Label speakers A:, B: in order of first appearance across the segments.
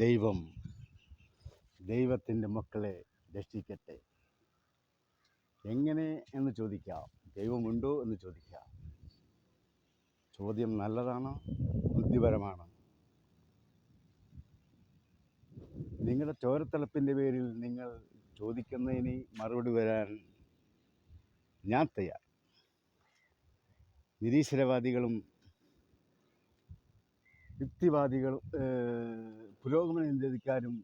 A: ദൈവം ദൈവത്തിൻ്റെ മക്കളെ രക്ഷിക്കട്ടെ. എങ്ങനെ എന്ന് ചോദിക്കാം, ദൈവമുണ്ടോ എന്ന് ചോദിക്കാം. ചോദ്യം നല്ലതാണ്, ബുദ്ധിപരമാണ്. നിങ്ങളുടെ ചോരത്തിളപ്പിൻ്റെ പേരിൽ നിങ്ങൾ ചോദിക്കുന്നതിന് മറുപടി വരാൻ ഞാൻ തയ്യാർ. നിരീശ്വരവാദികളും യുക്തിവാദികളും പുരോഗമന ചിന്തക്കാരും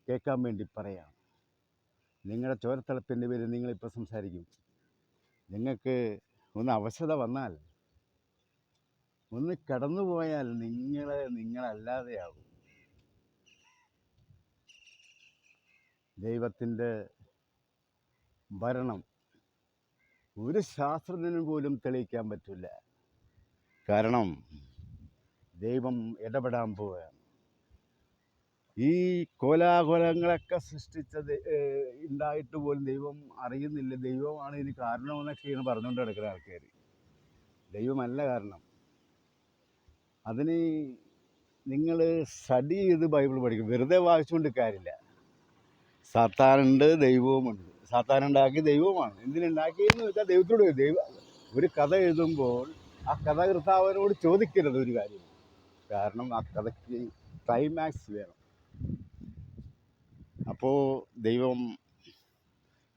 A: കേൾക്കാൻ വേണ്ടി പറയാം. നിങ്ങളുടെ ചോരത്തിളപ്പിൻ്റെ പേരിൽ നിങ്ങളിപ്പോൾ സംസാരിക്കും. നിങ്ങൾക്ക് ഒന്ന് അവശത വന്നാൽ, ഒന്ന് കടന്നുപോയാൽ നിങ്ങളല്ലാതെയാകും. ദൈവത്തിൻ്റെ ഭരണം ഒരു ശാസ്ത്രജ്ഞനും പോലും തെളിയിക്കാൻ പറ്റില്ല. കാരണം ദൈവം ഇടപെടാൻ പോവുകയാണ്. ഈ കോലാഹലങ്ങളൊക്കെ സൃഷ്ടിച്ചത് ഉണ്ടായിട്ട് പോലും ദൈവം അറിയുന്നില്ല. ദൈവമാണ് ഇതിന് കാരണമെന്നൊക്കെയാണ് പറഞ്ഞുകൊണ്ട് കിടക്കുന്ന ആൾക്കാർ. ദൈവമല്ല കാരണം. അതിന് നിങ്ങൾ സ്റ്റഡി ചെയ്ത് ബൈബിൾ പഠിക്കും. വെറുതെ വായിച്ചുകൊണ്ട് കാര്യമില്ല. സാത്താനുണ്ട്, ദൈവവുമുണ്ട്. സാത്താനുണ്ടാക്കി ദൈവവുമാണ്. എന്തിനുണ്ടാക്കിയെന്ന് വെച്ചാൽ ദൈവത്തോട് ഒരു കഥ എഴുതുമ്പോൾ ആ കഥാകൃത്താവിനോട് ചോദിക്കരുത് ഒരു കാര്യം. കാരണം ആ കഥയ്ക്ക് ക്ലൈമാക്സ് വേണം. അപ്പോൾ ദൈവം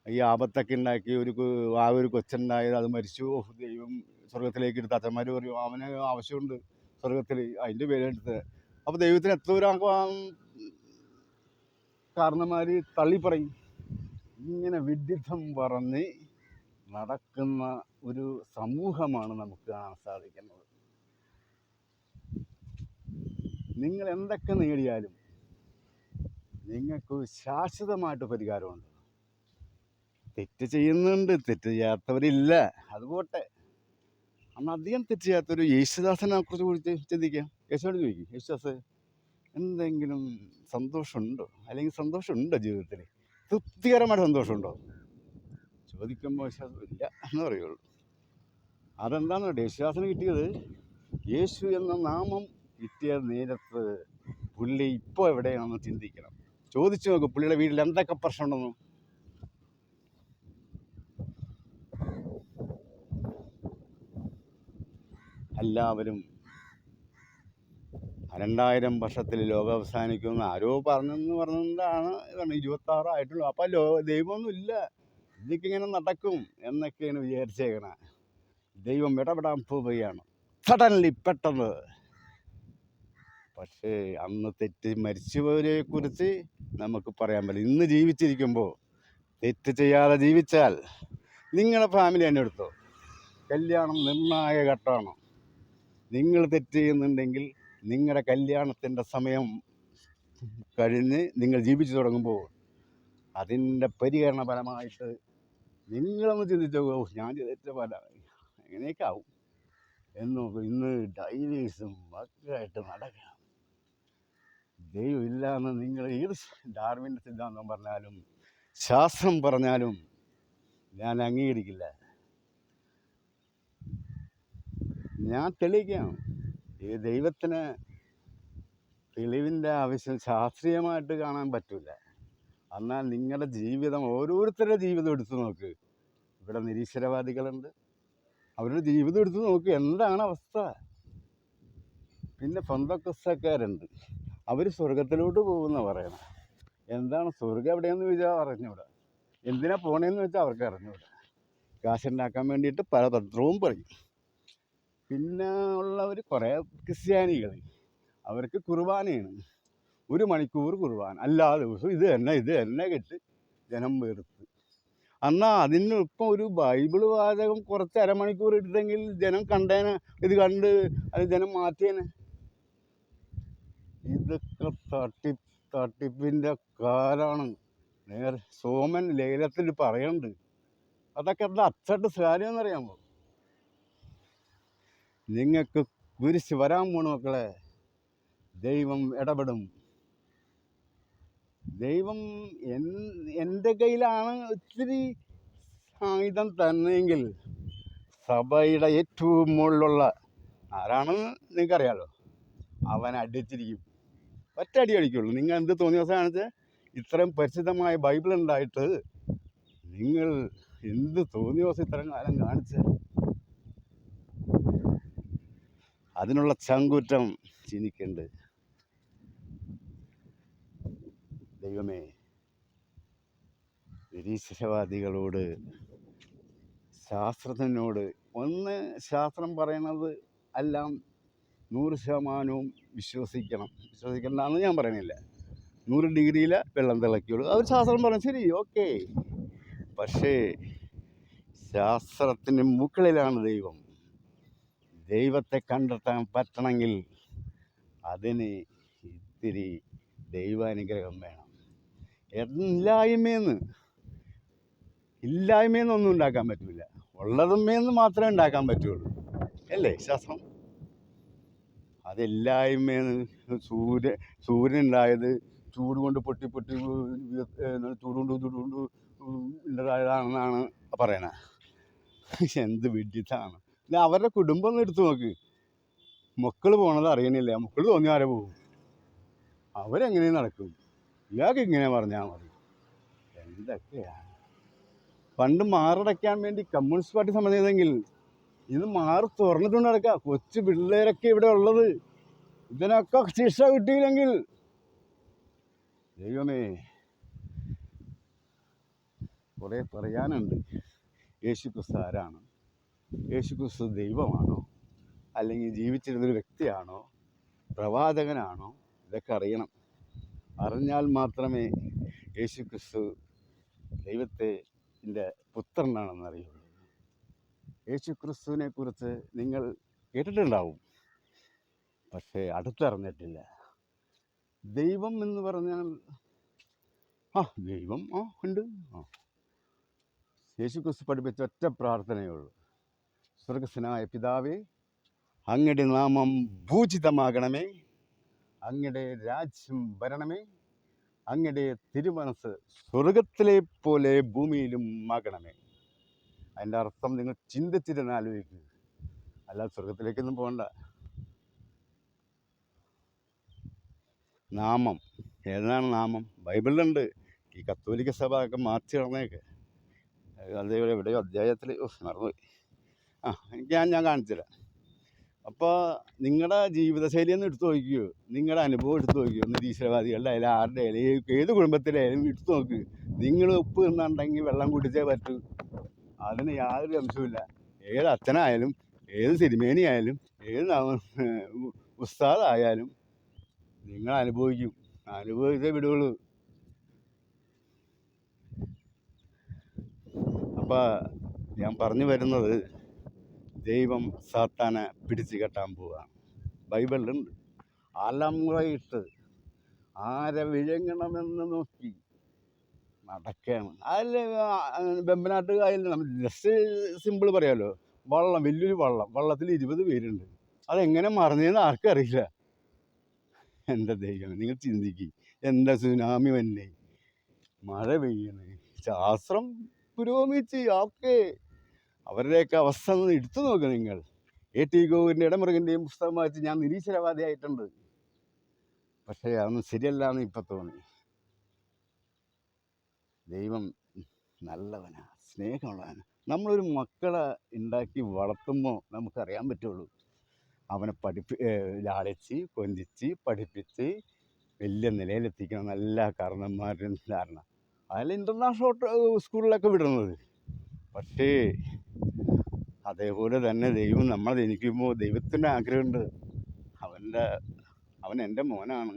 A: ഈ ആപത്തൊക്കെ ഉണ്ടാക്കി ഒരു കൊച്ചുണ്ടായത്, അത് മരിച്ചു, ദൈവം സ്വർഗത്തിലേക്ക് എടുത്ത് അച്ഛന്മാർ പറയും അവന് ആവശ്യമുണ്ട് സ്വർഗത്തിൽ, അതിൻ്റെ പേരെടുത്ത്. അപ്പോൾ ദൈവത്തിന് എത്ര കാരണന്മാർ തള്ളിപ്പറയും. ഇങ്ങനെ വിഡ്ഢിത്തം പറഞ്ഞ് നടക്കുന്ന ഒരു സമൂഹമാണ് നമുക്ക് കാണാൻ സാധിക്കുന്നത്. നിങ്ങൾ എന്തൊക്കെ നേടിയാലും നിങ്ങൾക്ക് ശാശ്വതമായിട്ട് പരിഹാരമുണ്ട്. തെറ്റ് ചെയ്യുന്നുണ്ട്, തെറ്റ് ചെയ്യാത്തവരില്ല, അതുപോട്ടെ. അന്ന് അധികം തെറ്റ് ചെയ്യാത്തൊരു യേശുദാസനെ കുറിച്ച് ചിന്തിക്കാം. യേശുവോട് ചോദിക്കും, യേശുദാസ് എന്തെങ്കിലും സന്തോഷമുണ്ടോ, അല്ലെങ്കിൽ സന്തോഷമുണ്ടോ ജീവിതത്തിൽ, തൃപ്തികരമായിട്ട് സന്തോഷമുണ്ടോ ചോദിക്കുമ്പോൾ യേശുദാസ് ഇല്ല എന്ന് പറയുള്ളൂ. അതെന്താണെന്ന് പറയുക, യേശുദാസിന് കിട്ടിയത്, യേശു എന്ന നാമം കിട്ടിയ നേരത്ത് പുള്ളി ഇപ്പോൾ എവിടെയാണെന്ന് ചിന്തിക്കണം. ചോദിച്ചു നോക്കും, പുള്ളിയുടെ വീട്ടിൽ എന്തൊക്കെ പ്രശ്നമുണ്ടെന്നും. എല്ലാവരും 2000 വർഷത്തിൽ ലോകം അവസാനിക്കുമെന്ന് ആരോ പറഞ്ഞതാണ് 26 ആയിട്ടുള്ളൂ. അപ്പം ദൈവമൊന്നുമില്ല, ഇതിങ്ങനെ നടക്കും എന്നൊക്കെയാണ് വിചാരിച്ചേക്കണേ. ദൈവം ഇടപെടാൻ പോവുകയാണ് സഡൻലി, പെട്ടെന്ന്. പക്ഷേ അന്ന് തെറ്റ് മരിച്ചുപോയവരെ കുറിച്ച് നമുക്ക് പറയാൻ പറ്റില്ല. ഇന്ന് ജീവിച്ചിരിക്കുമ്പോൾ തെറ്റ് ചെയ്യാതെ ജീവിച്ചാൽ, നിങ്ങളുടെ ഫാമിലി തന്നെ എടുത്തോ, കല്യാണം നിർണായക ഘട്ടമാണ്. നിങ്ങൾ തെറ്റ് ചെയ്യുന്നുണ്ടെങ്കിൽ നിങ്ങളുടെ കല്യാണത്തിൻ്റെ സമയം കഴിഞ്ഞ് നിങ്ങൾ ജീവിച്ചു തുടങ്ങുമ്പോൾ അതിൻ്റെ പരിഹരണപരമായിട്ട് നിങ്ങളൊന്ന് ചിന്തിച്ചോ, ഞാൻ ചെയ്തിട്ട് പല എങ്ങനെയൊക്കെ ആവും എന്ന് നോക്കും. ഇന്ന് ഡൈവേഴ്സും ഒക്കെ ആയിട്ട് നടക്കണം. ദൈവം ഇല്ല എന്ന് നിങ്ങൾ ഏത് ഡാർവിൻ്റെ സിദ്ധാന്തം പറഞ്ഞാലും ശാസ്ത്രം പറഞ്ഞാലും ഞാൻ അംഗീകരിക്കില്ല. ഞാൻ തെളിയിക്കാം. ഈ ദൈവത്തിന് തെളിവിൻ്റെ ആവശ്യം ശാസ്ത്രീയമായിട്ട് കാണാൻ പറ്റില്ല. എന്നാൽ നിങ്ങളുടെ ജീവിതം, ഓരോരുത്തരുടെ ജീവിതം എടുത്തു നോക്ക്. ഇവിടെ നിരീശ്വരവാദികളുണ്ട്, അവരുടെ ജീവിതം എടുത്തു നോക്ക്, എന്താണ് അവസ്ഥ. പിന്നെ പെന്തക്കോസ്തക്കാരുണ്ട്, അവർ സ്വർഗത്തിലോട്ട് പോകുന്ന പറയണം. എന്താണ് സ്വർഗം എവിടെയെന്ന് ചോദിച്ചാൽ അറിഞ്ഞൂടാ. എന്തിനാ പോണേന്ന് വെച്ചാൽ അവർക്ക് അറിഞ്ഞൂടാ. കാശുണ്ടാക്കാൻ വേണ്ടിയിട്ട് പല തന്ത്രവും പറയും. പിന്നെ ഉള്ളവർ കുറേ ക്രിസ്ത്യാനികൾ, അവർക്ക് കുർബാനയാണ്, 1 മണിക്കൂർ കുർബാന, എല്ലാ ദിവസവും ഇത് തന്നെ കെട്ട് ജനം വെറുത്ത്. എന്നാൽ അതിന് ഇപ്പം ഒരു ബൈബിള് വാചകം കുറച്ച് അരമണിക്കൂർ എടുത്തെങ്കിൽ ജനം കണ്ടേനെ, ഇത് കണ്ട് അത് ജനം മാറ്റിയേനെ. ഇതൊക്കെ തട്ടിപ്പിൻ്റെ കാലാണ്. നേരെ സോമൻ ലേലത്തിൽ പറയുന്നുണ്ട്. അതൊക്കെ എന്താ അച്ചട്ട് കാര്യമെന്നറിയാമോ? നിങ്ങൾക്ക് കുരിശ് വരാൻ പോണു മക്കളെ. ദൈവം ഇടപെടും. ദൈവം എൻ്റെ കയ്യിലാണ് ഒത്തിരി ആയുധം തന്നെങ്കിൽ സഭയുടെ ഏറ്റവും മുകളിലുള്ള ആരാണെന്ന് നിങ്ങൾക്കറിയാലോ, അവൻ അടിച്ചിരിക്കും. ഒറ്റ അടി അടിക്കുള്ളൂ. നിങ്ങൾ എന്ത് തോന്നിയ ദിവസം കാണിച്ച് ഇത്രയും പരിശുദ്ധമായ ബൈബിൾ ഉണ്ടായിട്ട് നിങ്ങൾ എന്ത് തോന്നിയ ദിവസം ഇത്രയും കാലം കാണിച്ച് അതിനുള്ള ചങ്കൂറ്റം ചിനിക്കുന്നുണ്ട്. ദൈവമേ, നിരീശ്വരവാദികളോട്, ശാസ്ത്രജ്ഞനോട്, ഒന്ന് ശാസ്ത്രം പറയണത് എല്ലാം 100% വിശ്വസിക്കണ്ടെന്ന് ഞാൻ പറയണില്ല. 100 ഡിഗ്രിയിലെ വെള്ളം തിളയ്ക്കുള്ളൂ, അവർ ശാസ്ത്രം പറഞ്ഞു, ശരി, ഓക്കെ. പക്ഷേ ശാസ്ത്രത്തിന് മുകളിലാണ് ദൈവം. ദൈവത്തെ കണ്ടെത്താൻ പറ്റണമെങ്കിൽ അതിന് ഇത്തിരി ദൈവാനുഗ്രഹം വേണം. ഇല്ലായ്മയെന്നൊന്നും ഉണ്ടാക്കാൻ പറ്റില്ല, ഉള്ളതുമേന്ന് മാത്രമേ ഉണ്ടാക്കാൻ പറ്റുള്ളൂ, അല്ലേ ശാസ്ത്രം? അതില്ലായ്മയെന്ന് സൂര്യൻ ഉണ്ടായത് ചൂട് കൊണ്ട് പൊട്ടി ചൂട് കൊണ്ട് ഉണ്ടായതാണെന്നാണ് പറയണത്. എന്ത് വിഡിത്താണ്! ഇല്ല, അവരുടെ കുടുംബം ഒന്ന് എടുത്തു നോക്ക്. മക്കൾ പോണത് അറിയണില്ല, മക്കൾ തോന്നിയാരെ പോകും, അവരെങ്ങനെ നടക്കും? ഇയാൾക്ക് ഇങ്ങനെ പറഞ്ഞാൽ മതി. എന്തൊക്കെയാണ്! പണ്ട് മാറടയ്ക്കാൻ വേണ്ടി കമ്മ്യൂണിസ്റ്റ് പാർട്ടി സമ്മതിച്ചതെങ്കിൽ ഇത് മാറി തുറന്നിട്ടുണ്ട് നടക്കുക. കൊച്ചു പിള്ളേരൊക്കെ ഇവിടെ ഉള്ളത്. ഇതിനൊക്കെ ശിക്ഷ കിട്ടിയില്ലെങ്കിൽ ദൈവമേ, കുറേ പറയാനുണ്ട്. യേശുക്രിസ്തു ആരാണ്? യേശുക്രിസ്തു ദൈവമാണോ, അല്ലെങ്കിൽ ജീവിച്ചിരുന്നൊരു വ്യക്തിയാണോ, പ്രവാചകനാണോ? ഇതൊക്കെ അറിയണം. അറിഞ്ഞാൽ മാത്രമേ യേശുക്രിസ്തു ദൈവത്തിൻ്റെ പുത്രനാണെന്ന് അറിയുള്ളൂ. യേശുക്രിസ്തുവിനെ കുറിച്ച് നിങ്ങൾ കേട്ടിട്ടുണ്ടാവും, പക്ഷേ അടുത്തറിഞ്ഞിട്ടില്ല. ദൈവം എന്ന് പറഞ്ഞാൽ ദൈവം ഉണ്ട്. യേശുക്രിസ്തു പഠിപ്പിച്ച ഒറ്റ പ്രാർത്ഥനയേ ഉള്ളൂ. സ്വർഗസ്വനായ പിതാവേ, അങ്ങയുടെ നാമം പൂജിതമാകണമേ, അങ്ങയുടെ രാജ്യം വരണമേ, അങ്ങയുടെ തിരുമനസ് സ്വർഗത്തിലെ പോലെ ഭൂമിയിലും ആകണമേ. അതിൻ്റെ അർത്ഥം നിങ്ങൾ ചിന്തിച്ചിരുന്ന് ആലോചിക്കുക, അല്ലാതെ സ്വർഗത്തിലേക്കൊന്നും പോകണ്ട. നാമം ഏതാണ്? നാമം ബൈബിളിലുണ്ട്. ഈ കത്തോലിക്ക സഭ ഒക്കെ മാറ്റി കളഞ്ഞേക്ക്. അതേപോലെ എവിടെയോ അധ്യായത്തിൽ മറന്നുപോയി. ഞാൻ കാണിച്ചുതരാം. അപ്പോൾ നിങ്ങളുടെ ജീവിതശൈലി ഒന്ന് എടുത്തു നോക്കിയോ, നിങ്ങളുടെ അനുഭവം എടുത്തു നോക്കിയോ. നിരീശ്വരവാദികളുടെ ആയാലും ആരുടെ ആയാലും ഏത് കുടുംബത്തിലായാലും എടുത്തു നോക്ക്. നിങ്ങൾ ഉപ്പ് തിന്നുണ്ടെങ്കിൽ വെള്ളം കുടിച്ചേ പറ്റൂ, അതിന് യാതൊരു അംശവുമില്ല. ഏത് അച്ഛനായാലും, ഏത് സിനിമേനിയായാലും, ഏത് ഉസ്താദായാലും നിങ്ങൾ അനുഭവിച്ചേ വിടുകയുള്ളൂ. അപ്പം ഞാൻ പറഞ്ഞു വരുന്നത്, ദൈവം സാത്താനെ പിടിച്ചു കെട്ടാൻ പോവുകയാണ്. ബൈബിളിലുണ്ട്. അലമുറയിട്ട് ആരെ വിഴുങ്ങണമെന്ന് നോക്കി നടക്കുകയാണ്. അതിൽ വെമ്പനാട്ട് കായലിൽ നമ്മൾ ജസ്റ്റ് സിമ്പിൾ പറയാമല്ലോ, വലിയൊരു വള്ളത്തിൽ 20 പേരുണ്ട്. അതെങ്ങനെ മറിഞ്ഞതെന്ന് ആർക്കും അറിയില്ല. എൻ്റെ ദൈവം, നിങ്ങൾ ചിന്തിക്കുക. എന്താ സുനാമി വന്നേ, മഴ പെയ്യണേ, ശാസ്ത്രം പുരോഗമിച്ച്, ഓക്കെ. അവരുടെയൊക്കെ അവസ്ഥ ഒന്ന് എടുത്തു നോക്കുക നിങ്ങൾ. A.T. ഗോവിൻ്റെ ഇടമുറുകൻ്റെയും പുസ്തകം വായിച്ച് ഞാൻ നിരീശ്വരവാദിയായിട്ടുണ്ട്. പക്ഷേ അതൊന്നും ശരിയല്ല എന്ന് ഇപ്പം തോന്നി. ദൈവം നല്ലവനാ, സ്നേഹമുള്ളവനാണ്. നമ്മളൊരു മക്കളെ ഉണ്ടാക്കി വളർത്തുമ്പോൾ നമുക്കറിയാൻ പറ്റുള്ളൂ. അവനെ ലാളിച്ച് കൊഞ്ചിച്ച് പഠിപ്പിച്ച് വലിയ നിലയിലെത്തിക്കണം. നല്ല കാരണന്മാരുടെ ധാരണ. അതിൽ ഇൻ്റർനാഷണൽ സ്കൂളിലൊക്കെ വിടുന്നത്. പക്ഷേ അതേപോലെ തന്നെ ദൈവം നമ്മളെ ജനിക്കുമ്പോൾ ദൈവത്തിൻ്റെ ആഗ്രഹമുണ്ട്. അവൻ എൻ്റെ മോനാണ്,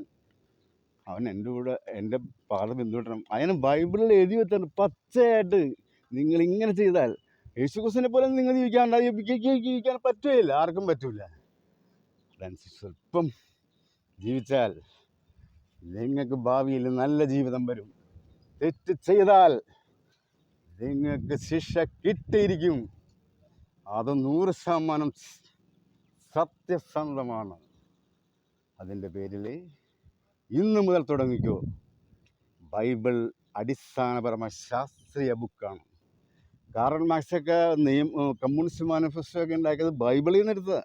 A: അവൻ എൻ്റെ കൂടെ എൻ്റെ പാത പിന്തുടരണം. അതിന് ബൈബിളിൽ എഴുതി വെച്ചിട്ടുണ്ട് പച്ചയായിട്ട്. നിങ്ങളിങ്ങനെ ചെയ്താൽ യേശുക്രിസ്തുവിനെ പോലെ നിങ്ങൾ ജീവിക്കാൻ പറ്റുകയില്ല, ആർക്കും പറ്റില്ല. അതനുസരിച്ച് സ്വല്പം ജീവിച്ചാൽ നിങ്ങൾക്ക് ഭാവിയിൽ നല്ല ജീവിതം വരും. തെറ്റ് ചെയ്താൽ നിങ്ങൾക്ക് ശിക്ഷ കിട്ടിയിരിക്കും. അത് 100% സത്യസന്ധമാണ്. അതിൻ്റെ പേരിൽ ഇന്ന് മുതൽ തുടങ്ങിക്കോ. ബൈബിൾ അടിസ്ഥാനപരമായ ശാസ്ത്രീയ ബുക്കാണ്. കാറൽ മാർക്സൊക്കെ കമ്മ്യൂണിസ്റ്റ് മാനിഫെസ്റ്റോ ഒക്കെ ഉണ്ടാക്കിയത് ബൈബിളിൽ നിന്ന് എടുത്തത്.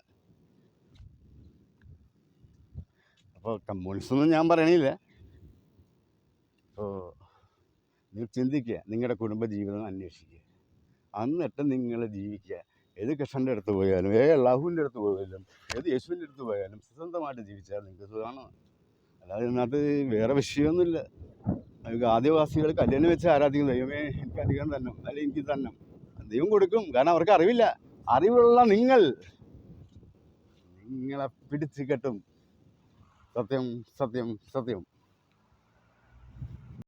A: അപ്പോൾ കമ്മ്യൂണിസം ഒന്നും ഞാൻ പറയണില്ല. അപ്പോൾ നിങ്ങൾ ചിന്തിക്കുക, നിങ്ങളുടെ കുടുംബജീവിതം അന്വേഷിക്കുക, എന്നിട്ട് നിങ്ങൾ ജീവിക്കുക. ഏത് കൃഷ്ണൻ്റെ അടുത്ത് പോയാലും, ഏത് അള്ളാഹുവിൻ്റെ അടുത്ത് പോയാലും, ഏത് യേശുവിൻ്റെ അടുത്ത് പോയാലും സ്വന്തമായിട്ട് ജീവിച്ചാൽ നിങ്ങൾക്ക് സുഖമാണ്. അല്ലാതെ ഇതിനകത്ത് വേറെ വിഷയമൊന്നുമില്ല. നമുക്ക് ആദിവാസികൾ കല്യാണം വെച്ച് ആരാധിക്കും, ദൈവമേ എനിക്ക് അധികം തന്നെ, അല്ലെങ്കിൽ എനിക്ക് തന്നെ ദൈവം കൊടുക്കും. കാരണം അവർക്ക് അറിവില്ല. അറിവുള്ള നിങ്ങളെ പിടിച്ച് കെട്ടും. സത്യം സത്യം സത്യം.